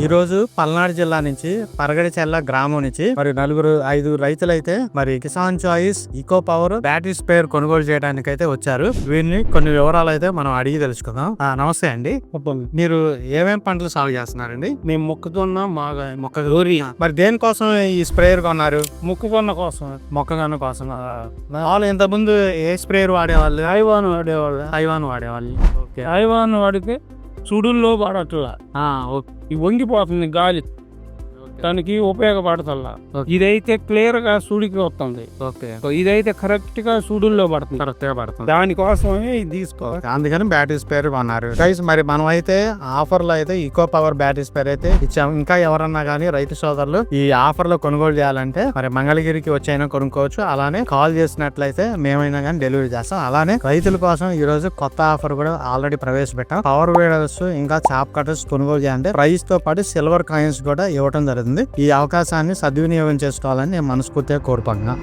ఈ రోజు పల్నాడు జిల్లా నుంచి పరగడిచెర్ల గ్రామం నుంచి మరి 5 రైతులైతే మరి Kisan choice eco power battery spare కొనుగోలు చేయడానికి అయితే వచ్చారు. వీరిని కొన్ని వివరాలు అయితే మనం అడిగి తెలుసుకుందాం. నమస్తే అండి, మీరు ఏమేం పంటలు సాగు చేస్తున్నారండి? మేము మొక్కజొన్న మరి దేనికోసం ఈ స్ప్రేయర్ కొన్నారు? మొక్కజొన్న కోసం, మొక్కజొన్న కోసం. వాళ్ళు ఇంత ముందు ఏ స్ప్రేయర్ వాడేవాళ్ళు? ఐవాన్ వాడేవాళ్ళు. ఐవాన్ వాడితే సుడుల్లో పడట్లా, ఈ వంగిపోతుంది గాలి, దానికి ఉపయోగపడతల్లా. ఇదైతే క్లియర్ గా సుడికి వస్తుంది, ఇదైతే కరెక్ట్ గా సుడుల్లో పడుతుంది. దానికోసమే ఇది తీసుకోవాలి, అందుకని బ్యాటరీ స్పేర్ కొన్నారు. గైస్ మరి మనం అయితే ఆఫర్ లో అయితే ఈకో పవర్ బ్యాటరీ స్పేర్ అయితే ఇచ్చాము. ఇంకా ఎవరన్నా కానీ రైతు సోదరులు ఈ ఆఫర్ లో కొనుగోలు చేయాలంటే మరి మంగళగిరికి వచ్చైనా కొనుక్కోవచ్చు. అలానే కాల్ చేసినట్లయితే మేమైనా కానీ డెలివరీ చేస్తాం. అలానే రైతుల కోసం ఈ రోజు కొత్త ఆఫర్ కూడా ఆల్రెడీ ప్రవేశపెట్టాం. పవర్ వీడర్స్ ఇంకా చాప్ కటర్స్ కొనుగోలు చేయాలంటే ప్రైస్ తో పాటు సిల్వర్ కాయిన్స్ కూడా ఇవ్వడం జరుగుతుంది. ఈ అవకాశాన్ని సద్వినియోగం చేసుకోవాలని నేను మనస్ఫూర్తిగా కోరుకుంటున్నా.